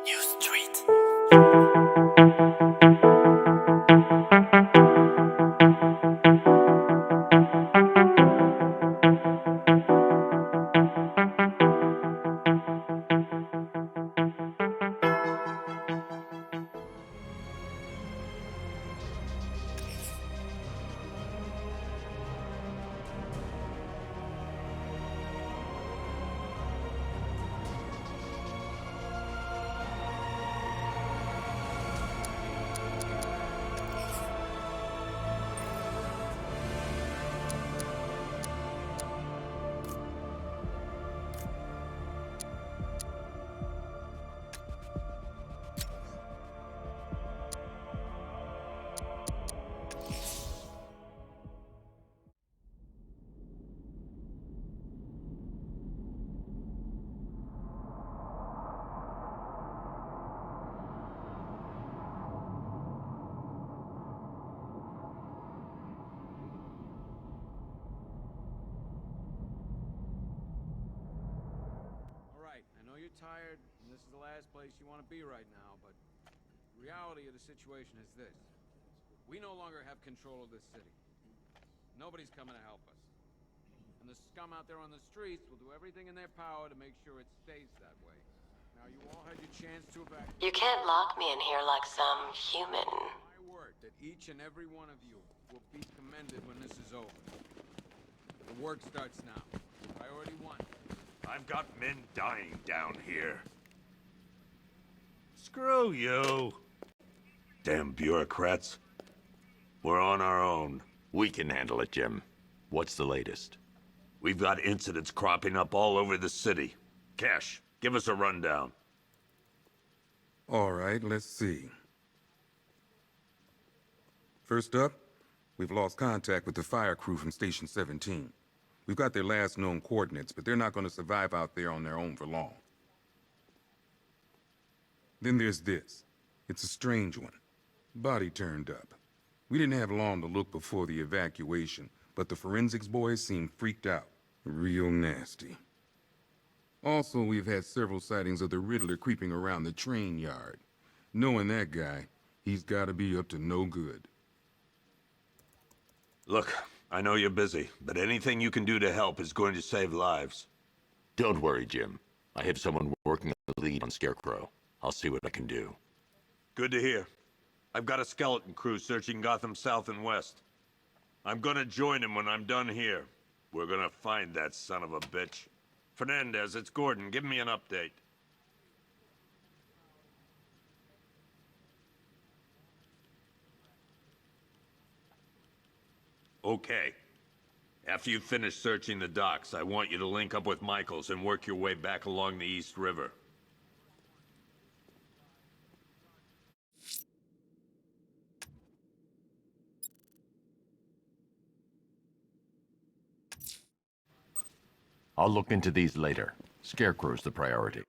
New Street. Tired, and this is the last place you want to be right now, but the reality of the situation is this. We no longer have control of this city. Nobody's coming to help us. And the scum out there on the streets will do everything in their power to make sure it stays that way. Now, you all had your chance to evacuate. You can't lock me in here like some human. My word that each and every one of you will be commended when this is over. The work starts now. Priority 1. I've got men dying down here. Screw you. Damn bureaucrats. We're on our own. We can handle it, Jim. What's the latest? We've got incidents cropping up all over the city. Cash, give us a rundown. All right, let's see. First up, we've lost contact with the fire crew from Station 17. We've got their last known coordinates, but they're not going to survive out there on their own for long. Then there's this. It's a strange one. Body turned up. We didn't have long to look before the evacuation, but the forensics boys seemed freaked out. Real nasty. Also, we've had several sightings of the Riddler creeping around the train yard. Knowing that guy, he's got to be up to no good. Look, I know you're busy, but anything you can do to help is going to save lives. Don't worry, Jim. I have someone working on the lead on Scarecrow. I'll see what I can do. Good to hear. I've got a skeleton crew searching Gotham South and West. I'm gonna join him when I'm done here. We're gonna find that son of a bitch. Fernandez, it's Gordon. Give me an update. Okay. After you finish searching the docks, I want you to link up with Michaels and work your way back along the East River. I'll look into these later. Scarecrow's the priority.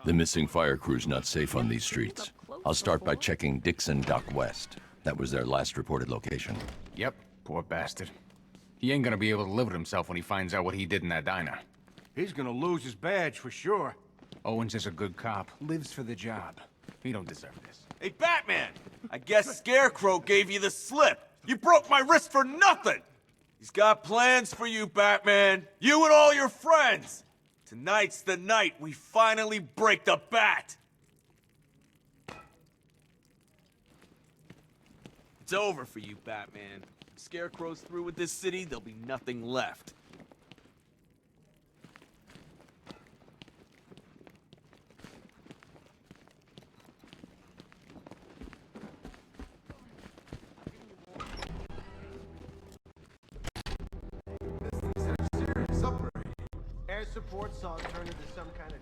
The missing fire crew's not safe on these streets. I'll start by checking Dixon Dock West. That was their last reported location. Yep, poor bastard. He ain't gonna be able to live with himself when he finds out what he did in that diner. He's gonna lose his badge for sure. Owens is a good cop, lives for the job. He don't deserve this. Hey, Batman! I guess Scarecrow gave you the slip. You broke my wrist for nothing! He's got plans for you, Batman. You and all your friends. Tonight's the night we finally break the bat. It's over for you, Batman. If Scarecrow's through with this city, there'll be nothing left. Air support saw it turn into some kind of...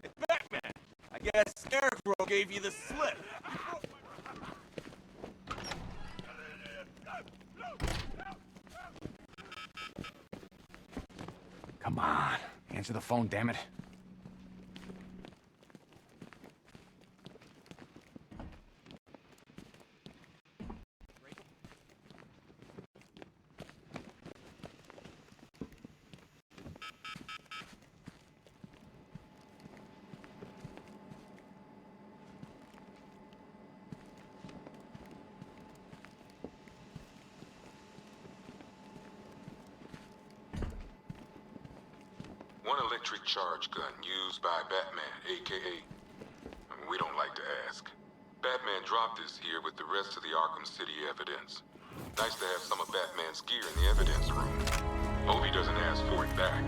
Hey, Batman! I guess Scarecrow gave you the slip. Come on, answer the phone, damn it. electric charge gun used by Batman, a.k.a. We don't like to ask. Batman dropped this here with the rest of the Arkham City evidence. Nice to have some of Batman's gear in the evidence room. Hope he doesn't ask for it back.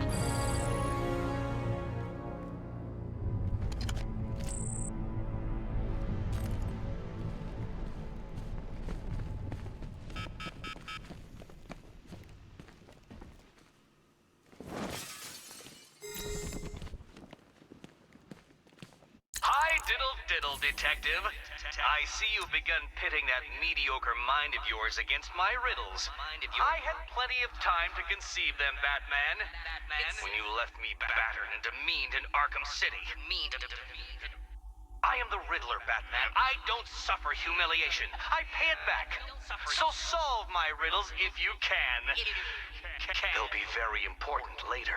Diddle, detective. I see you've begun pitting that mediocre mind of yours against my riddles. I had plenty of time to conceive them, Batman. When you left me battered and demeaned in Arkham City. I am the Riddler, Batman. I don't suffer humiliation. I pay it back. So solve my riddles if you can. They'll be very important later.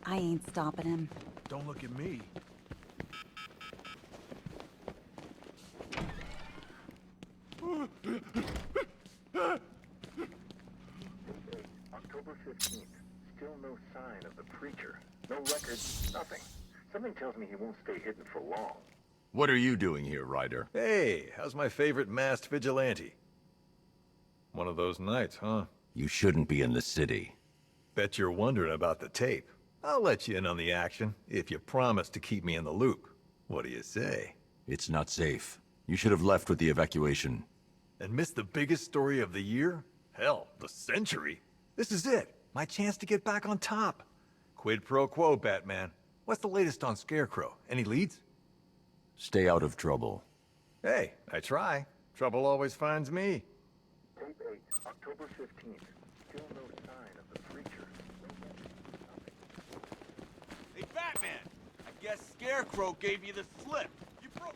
I ain't stopping him. Don't look at me. October 15th. Still no sign of the preacher. No records, nothing. Something tells me he won't stay hidden for long. What are you doing here, Ryder? Hey, how's my favorite masked vigilante? One of those nights, huh? You shouldn't be in the city. Bet you're wondering about the tape. I'll let you in on the action, if you promise to keep me in the loop. What do you say? It's not safe. You should have left with the evacuation. And missed the biggest story of the year? Hell, the century. This is it. My chance to get back on top. Quid pro quo, Batman. What's the latest on Scarecrow? Any leads? Stay out of trouble. Hey, I try. Trouble always finds me. Tape 8, October 15th. Still no sign of the preacher. Hey, Batman! I guess Scarecrow gave you the slip. You broke...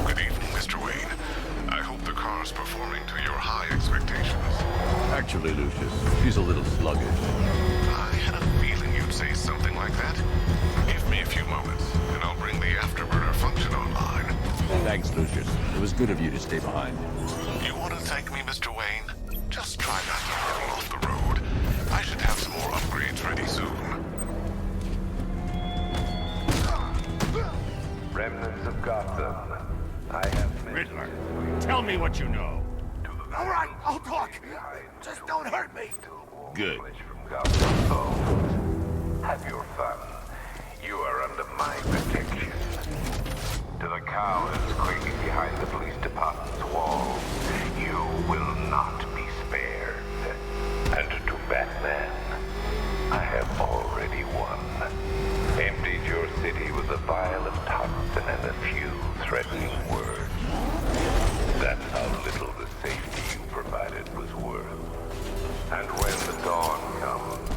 Good evening, Mr. Wayne. I hope the car's performing to your high expectations. Actually, Lucius, she's a little sluggish. I had a feeling you'd say something like that. Give me a few moments, and I'll bring the afterburner function online. Thanks, Lucius. It was good of you to stay behind. You want to thank me, Mr. Wayne? Just try not to hurtle off the road. I should have some more upgrades ready soon. Remnants of Gotham. I have Riddler, tell me what you know. All right, I'll talk. Just don't hurt me. Good. From Gotham's foes. Have your fun. You are under my protection. To the cowards quaking behind the police department's walls, you will not be spared. And to Batman, I have already won. Emptied your city with a vial of toxin and a few threatening words. That's how little the safety you provided was worth. And when the dawn comes,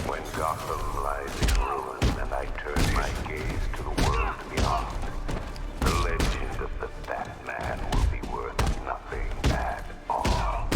when Gotham lies in ruin and I turn my gaze to the world beyond, the legend of the Batman will be worth nothing at all.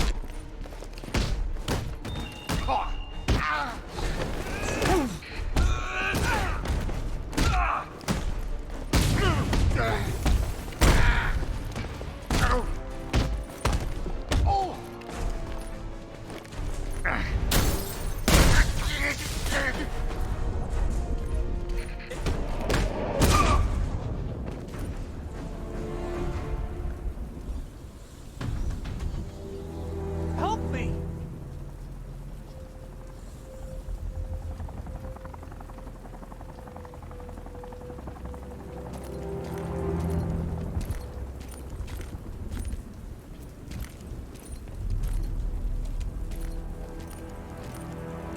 Help me!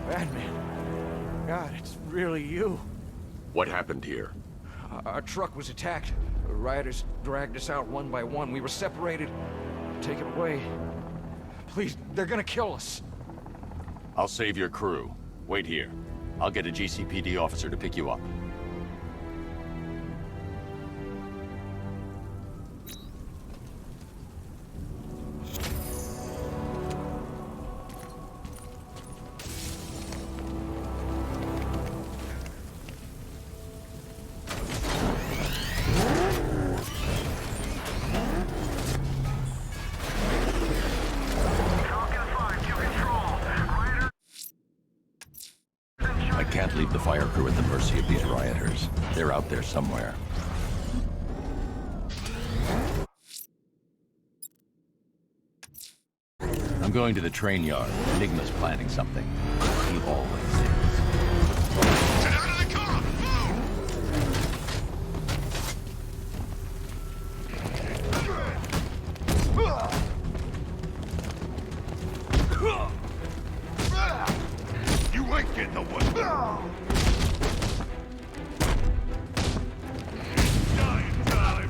Batman. God, it's really you. What happened here? Our truck was attacked. The rioters dragged us out one by one. We were separated. take it away. Please, they're gonna kill us. I'll save your crew. Wait here. I'll get a GCPD officer to pick you up. I can't leave the fire crew at the mercy of these rioters. They're out there somewhere. I'm going to the train yard. Enigma's planning something. He always is. Get out of the car! Move! You ain't getting away! Dying time!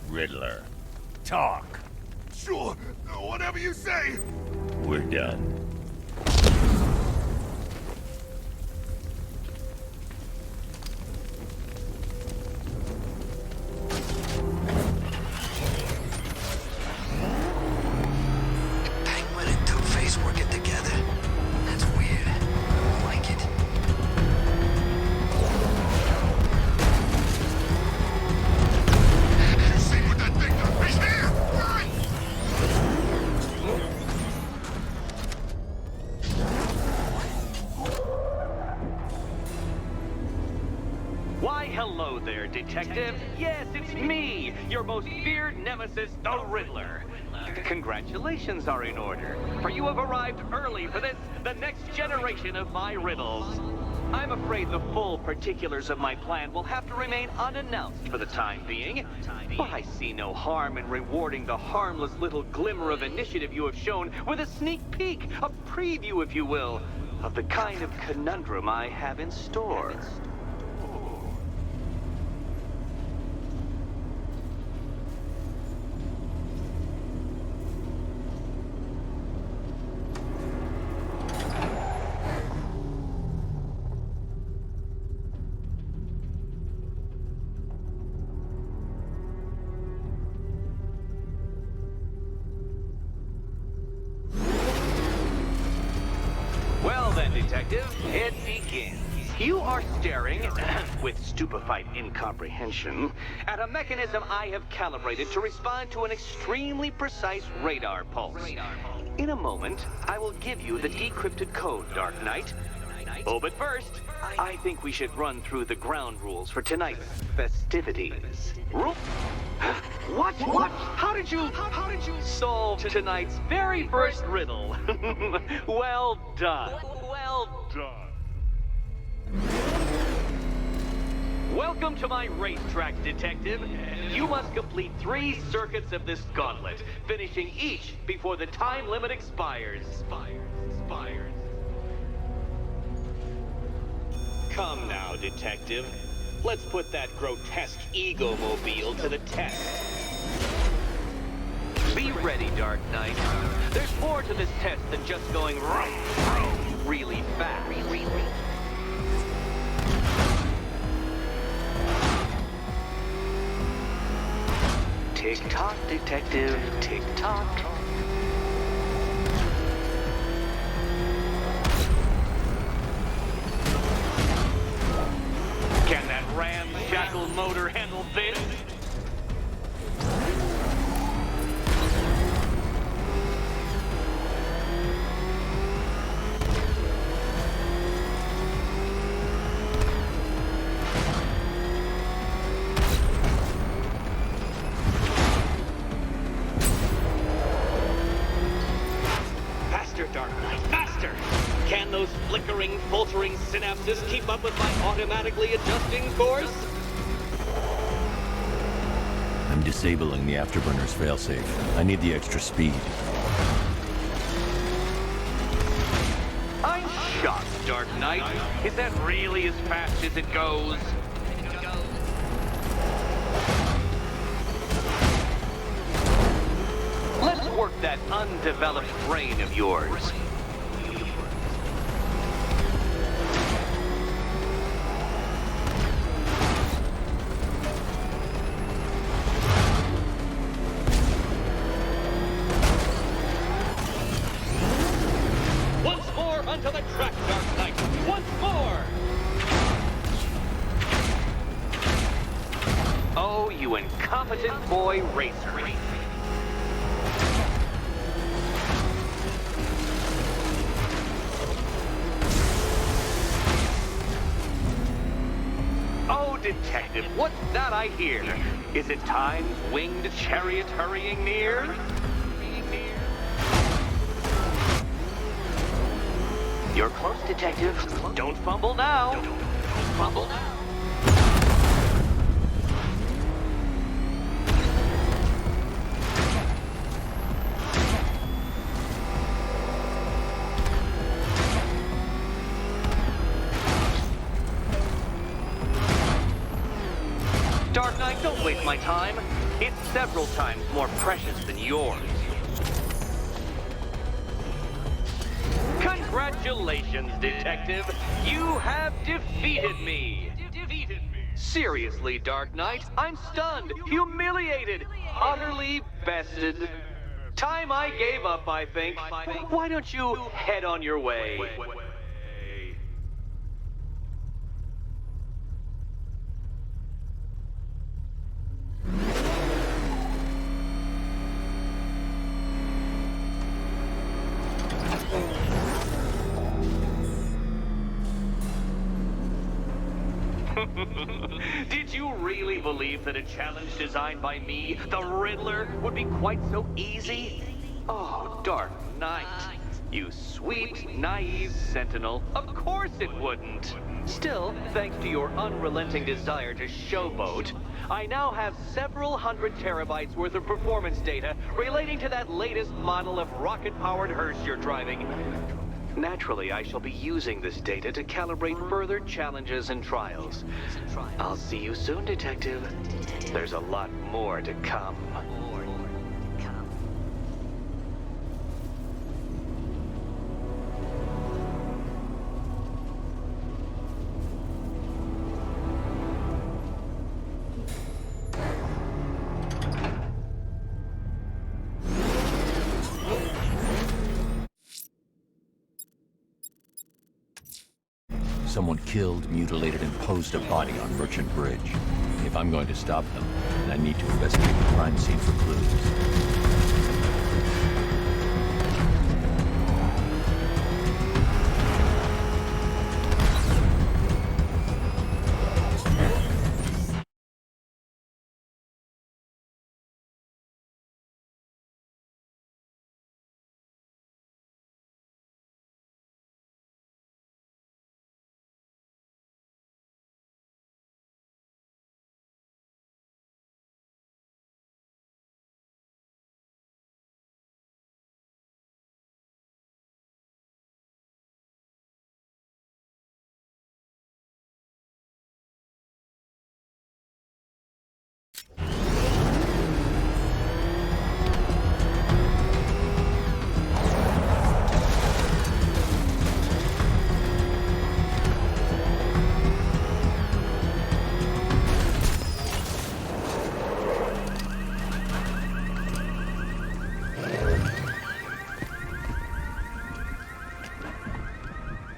Riddler. Talk. Sure, whatever you say! We're done. Penguin and Two-Face working together? That's weird. I like it. You see what that thing does? He's here! Run! Why, hello there, Detective. Yes, it's me, your most feared nemesis, the Riddler. Congratulations are in order, for you have arrived early for this, the next generation of my riddles. I'm afraid the full particulars of my plan will have to remain unannounced for the time being, but I see no harm in rewarding the harmless little glimmer of initiative you have shown with a sneak peek, a preview, if you will, of the kind of conundrum I have in store. Well then, Detective, it begins. You are staring, with stupefied incomprehension, at a mechanism I have calibrated to respond to an extremely precise radar pulse. In a moment, I will give you the decrypted code, Dark Knight. Oh, but first, I think we should run through the ground rules for tonight's festivities. What? How did you solve tonight's very first riddle? Well done. Well done. Welcome to my racetrack, Detective. You must complete 3 circuits of this gauntlet, finishing each before the time limit expires. Come now, Detective. Let's put that grotesque ego-mobile to the test. Be ready, Dark Knight. There's more to this test than just going really fast. Tick-tock, Detective, tick-tock. Can that ramshackle motor handle this? Faster, Dark Knight, faster! Can those flickering, faltering synapses keep up with my automatically adjusting course? I'm disabling the afterburner's failsafe. I need the extra speed. I'm shocked, Dark Knight. Is that really as fast as it goes? Let's work that undeveloped brain of yours. Once more onto the track, Dark Knight. Once more! Oh, you incompetent boy racer. Oh, Detective, what's that I hear? Is it time's winged chariot hurrying near? You're close, Detective. Don't fumble now. Don't fumble now. Dark Knight, don't waste my time. It's several times more precious than yours. Congratulations, Detective. You have defeated me. Seriously, Dark Knight, I'm stunned, humiliated, utterly bested. Time I gave up, I think. Why don't you head on your way? Did you really believe that a challenge designed by me, the Riddler, would be quite so easy? Oh, Dark Knight. You sweet, naive sentinel. Of course it wouldn't. Still, thanks to your unrelenting desire to showboat, I now have several hundred terabytes worth of performance data relating to that latest model of rocket-powered hearse you're driving. Naturally, I shall be using this data to calibrate further challenges and trials. I'll see you soon, Detective. There's a lot more to come. Someone killed, mutilated, and posed a body on Merchant Bridge. If I'm going to stop them, then I need to investigate the crime scene for clues.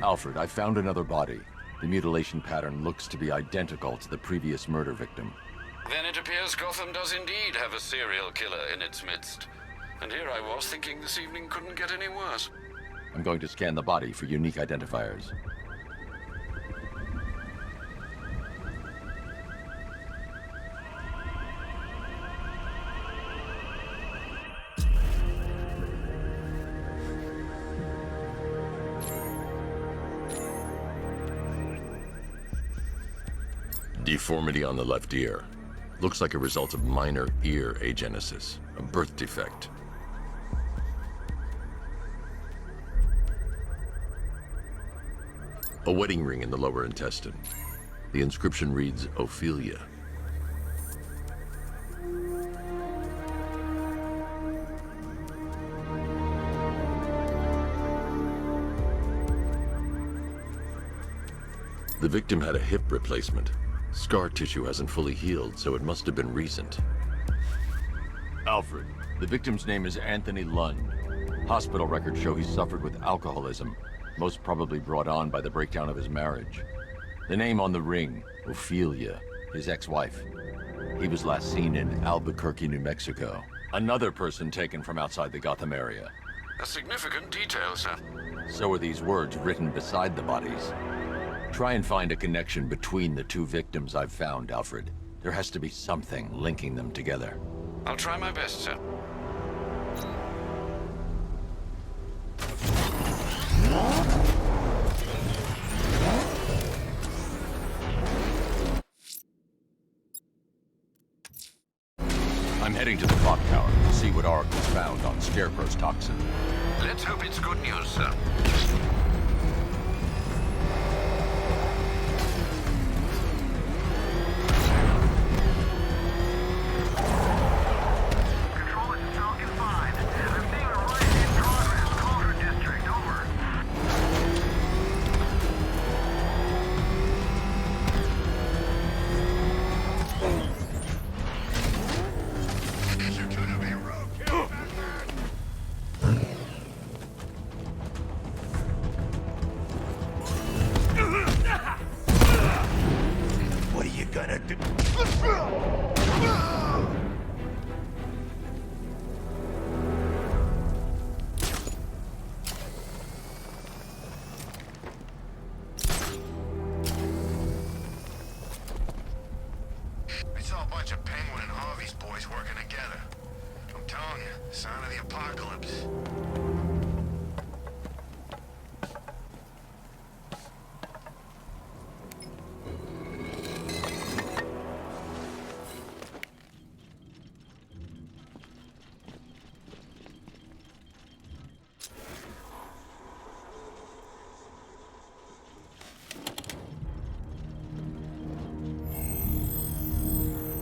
Alfred, I found another body. The mutilation pattern looks to be identical to the previous murder victim. Then it appears Gotham does indeed have a serial killer in its midst. And here I was thinking this evening couldn't get any worse. I'm going to scan the body for unique identifiers. Deformity on the left ear. Looks like a result of minor ear agenesis, a birth defect. A wedding ring in the lower intestine. The inscription reads, Ophelia. The victim had a hip replacement. Scar tissue hasn't fully healed, so it must have been recent. Alfred, the victim's name is Anthony Lund. Hospital records show he suffered with alcoholism, most probably brought on by the breakdown of his marriage. The name on the ring, Ophelia, his ex-wife. He was last seen in Albuquerque, New Mexico. Another person taken from outside the Gotham area. A significant detail, sir. So are these words written beside the bodies. Try and find a connection between the two victims I've found, Alfred. There has to be something linking them together. I'll try my best, sir. I'm heading to the clock tower to see what Oracle's found on Scarecrow's toxin. Let's hope it's good news, sir.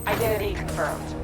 Identity confirmed.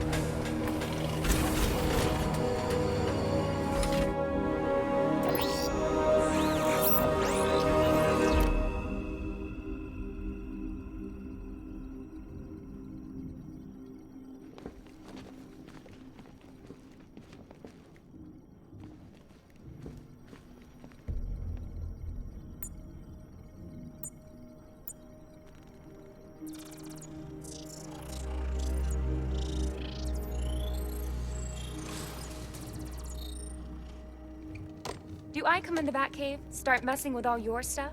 Do I come in the Batcave, start messing with all your stuff?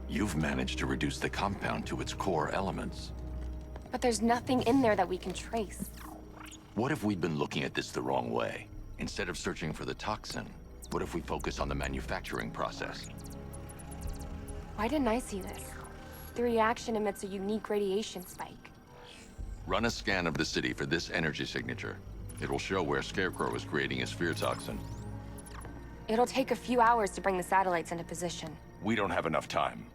You've managed to reduce the compound to its core elements. But there's nothing in there that we can trace. What if we'd been looking at this the wrong way? Instead of searching for the toxin, what if we focus on the manufacturing process? Why didn't I see this? The reaction emits a unique radiation spike. Run a scan of the city for this energy signature. It'll show where Scarecrow is creating his fear toxin. It'll take a few hours to bring the satellites into position. We don't have enough time.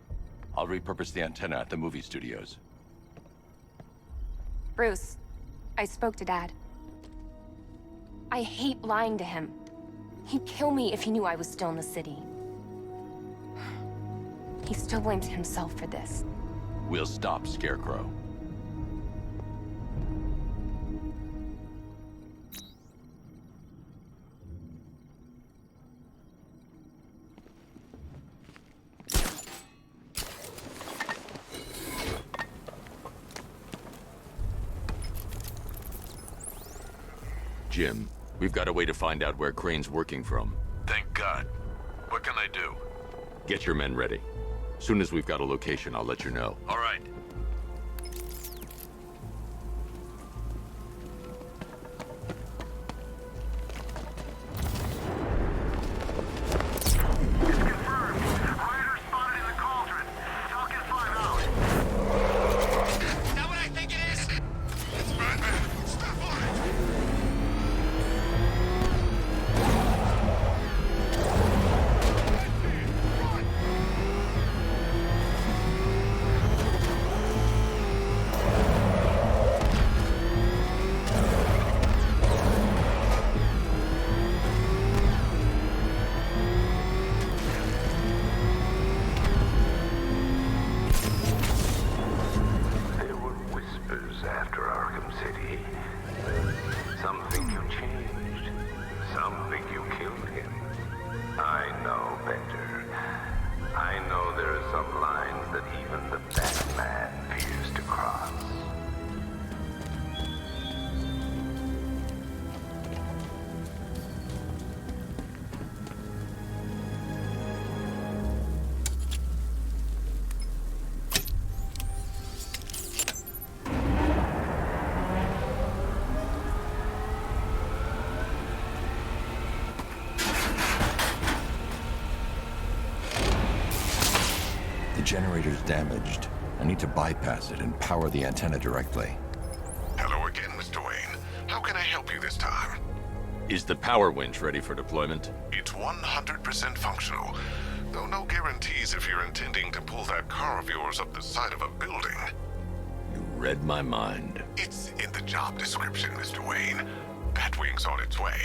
I'll repurpose the antenna at the movie studios. Bruce, I spoke to Dad. I hate lying to him. He'd kill me if he knew I was still in the city. He still blames himself for this. We'll stop Scarecrow. Jim, we've got a way to find out where Crane's working from. Thank God. What can I do? Get your men ready. Soon as we've got a location, I'll let you know. All right. generator's damaged. I need to bypass it and power the antenna directly. Hello again, Mr. Wayne. How can I help you this time? Is the power winch ready for deployment? It's 100% functional, though no guarantees if you're intending to pull that car of yours up the side of a building. You read my mind. It's in the job description, Mr. Wayne. Batwing's on its way.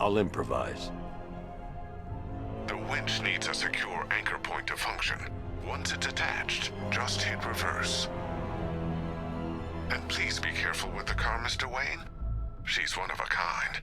I'll improvise. The winch needs a secure anchor point to function. Once it's attached, just hit reverse. And please be careful with the car, Mr. Wayne. She's one of a kind.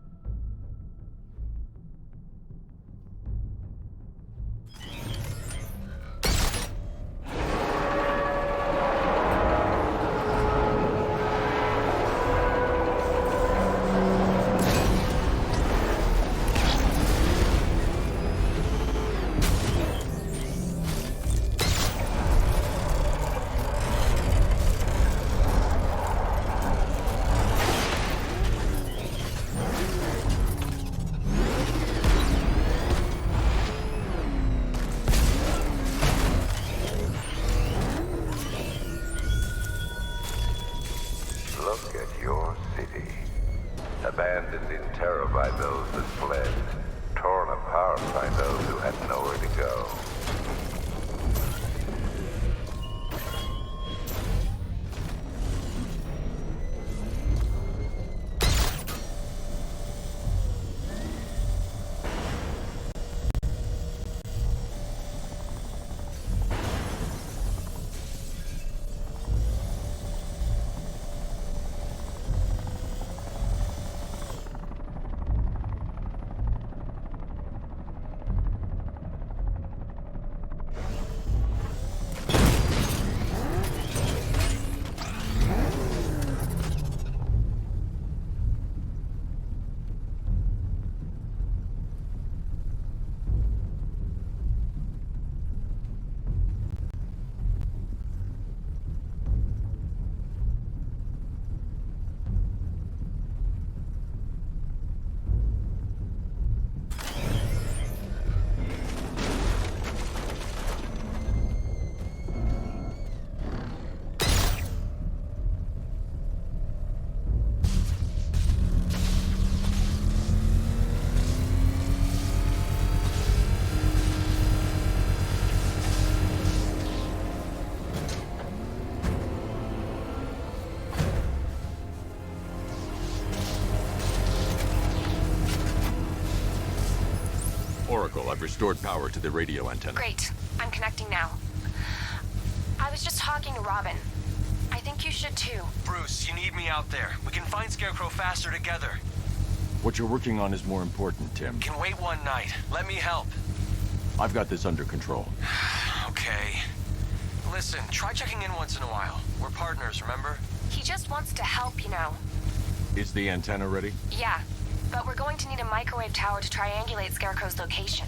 Look at your city. Abandoned in terror by those that fled. Torn apart by those who had nowhere to go. Oracle, I've restored power to the radio antenna. Great. I'm connecting now. I was just talking to Robin. I think you should too. Bruce, you need me out there. We can find Scarecrow faster together. What you're working on is more important, Tim. Can wait one night. Let me help. I've got this under control. Okay. Listen, try checking in once in a while. We're partners, remember? He just wants to help, you know. Is the antenna ready? Yeah, but we're going to need a microwave tower to triangulate Scarecrow's location.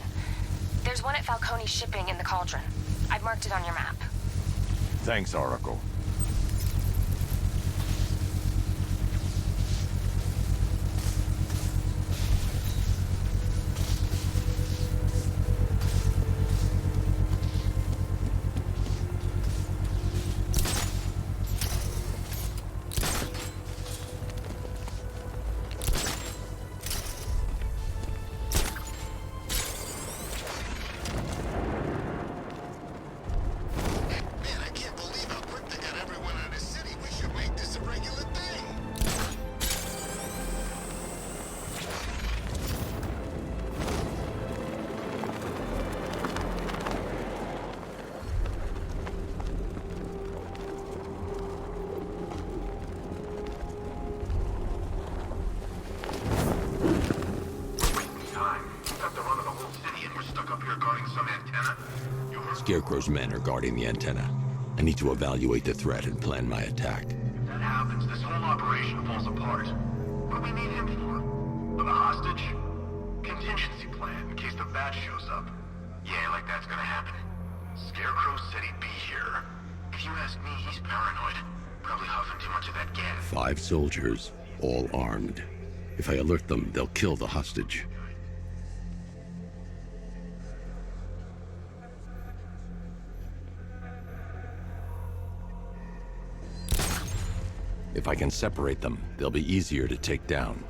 There's one at Falcone's shipping in the Cauldron. I've marked it on your map. Thanks, Oracle. Scarecrow's men are guarding the antenna. I need to evaluate the threat and plan my attack. If that happens, this whole operation falls apart. What do we need him for? For the hostage? Contingency plan in case the bat shows up. Yeah, like that's gonna happen. Scarecrow said he'd be here. If you ask me, he's paranoid. Probably huffing too much of that gas. 5 soldiers, all armed. If I alert them, they'll kill the hostage. If I can separate them, they'll be easier to take down.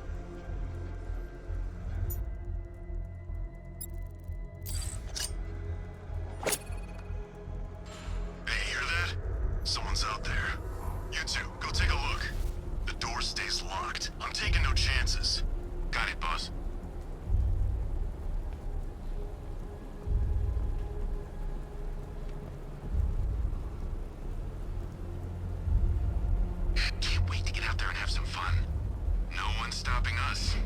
Hey, hear that? Someone's out there. You two, go take a look. The door stays locked. I'm taking no chances. Got it, boss? Can't wait to get out there and have some fun. No one's stopping us.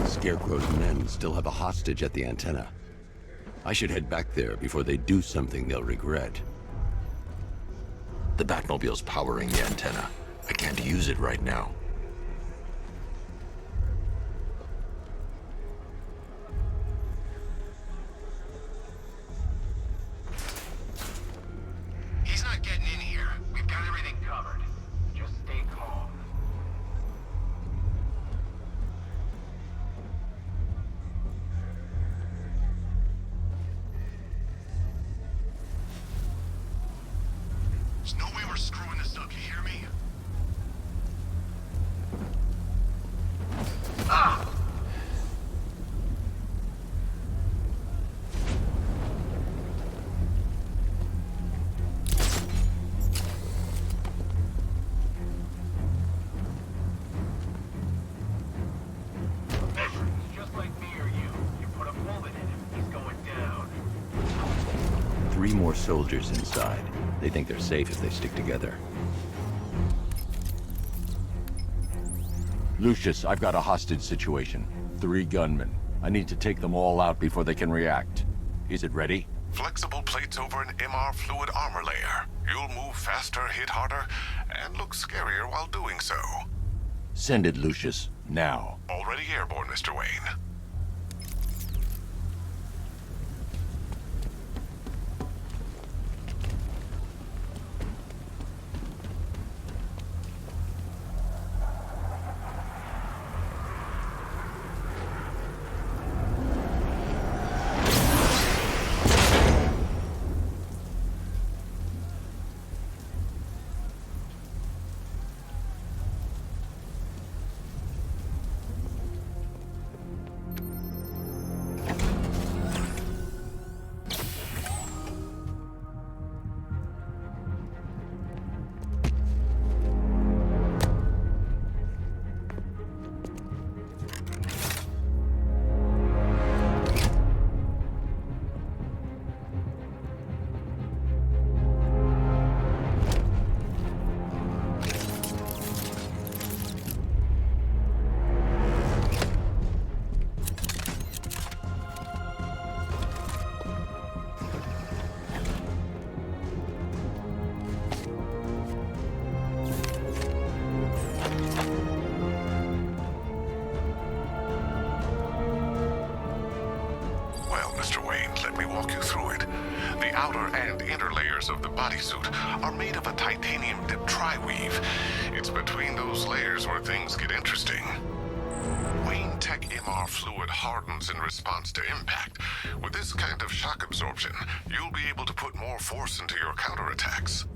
Scarecrow's men still have a hostage at the antenna. I should head back there before they do something they'll regret. The Batmobile's powering the antenna. I can't use it right now. He's not getting in here. We've got everything covered. Just stay calm. There's no way we're screwing this up, you hear me? Ah! Just like me or you. You put a bullet in him, he's going down. 3 more soldiers inside. They think they're safe if they stick together. Lucius, I've got a hostage situation. 3 gunmen. I need to take them all out before they can react. Is it ready? Flexible plates over an MR fluid armor layer. You'll move faster, hit harder, and look scarier while doing so. Send it, Lucius. Now. Already airborne, Mr. Wayne. outer and inner layers of the bodysuit are made of a titanium-dipped tri-weave. It's between those layers where things get interesting. Wayne Tech MR fluid hardens in response to impact. With this kind of shock absorption, you'll be able to put more force into your counterattacks.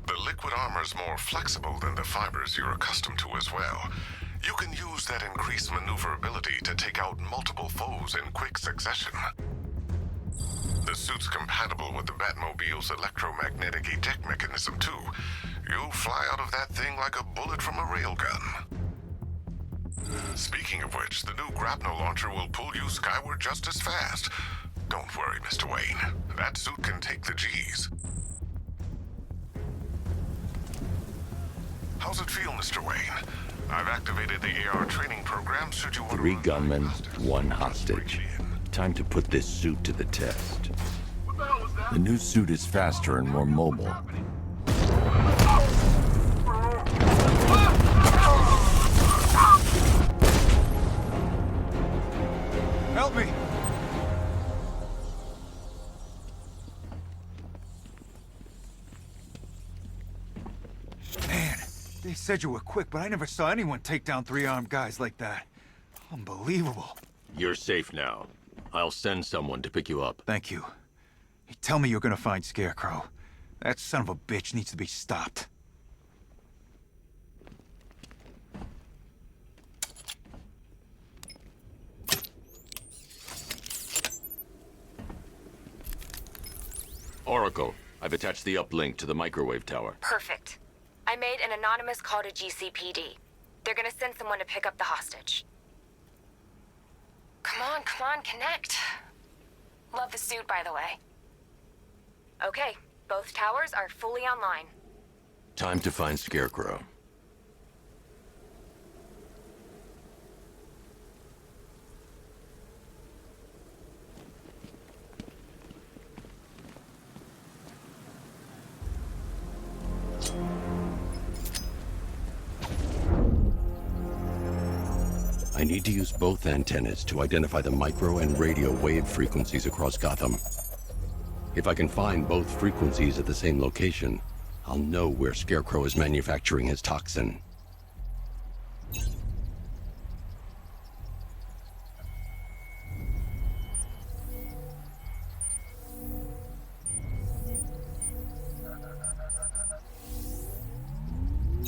The liquid armor's more flexible than the fibers you're accustomed to as well. You can use that increased maneuverability to take out multiple foes in quick succession. The suit's compatible with the Batmobile's electromagnetic eject mechanism, too. You'll fly out of that thing like a bullet from a railgun. Speaking of which, the new grapnel launcher will pull you skyward just as fast. Don't worry, Mr. Wayne. That suit can take the G's. How's it feel, Mr. Wayne? I've activated the AR training program should you want 3 to... gunmen, 1 hostage. Time to put this suit to the test. The new suit is faster and more mobile. Help me! Man, they said you were quick, but I never saw anyone take down 3 armed guys like that. Unbelievable. You're safe now. I'll send someone to pick you up. Thank you. Hey, tell me you're gonna find Scarecrow. That son of a bitch needs to be stopped. Oracle, I've attached the uplink to the microwave tower. Perfect. I made an anonymous call to GCPD. They're gonna send someone to pick up the hostage. Come on, connect. Love the suit, by the way. Okay, both towers are fully online. Time to find Scarecrow. I need to use both antennas to identify the micro and radio wave frequencies across Gotham. If I can find both frequencies at the same location, I'll know where Scarecrow is manufacturing his toxin.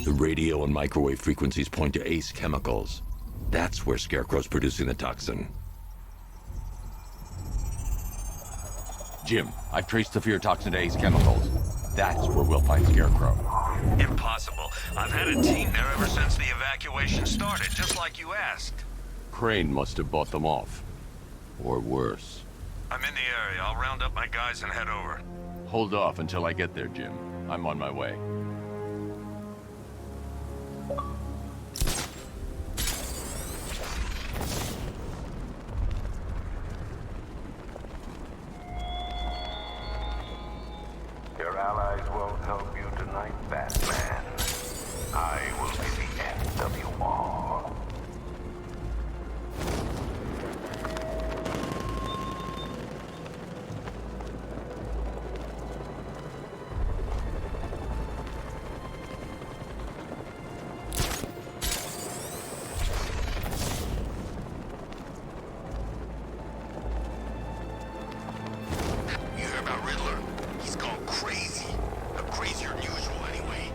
The radio and microwave frequencies point to Ace Chemicals. That's where Scarecrow's producing the toxin. Jim, I've traced the fear toxin to Ace Chemicals. That's where we'll find Scarecrow. Impossible. I've had a team there ever since the evacuation started, just like you asked. Crane must have bought them off. Or worse. I'm in the area. I'll round up my guys and head over. Hold off until I get there, Jim. I'm on my way. Your allies won't help you tonight, Batman. I will be the end of you all. You heard about Riddler? He's gone crazy. Crazier than usual, anyway.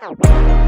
Wow.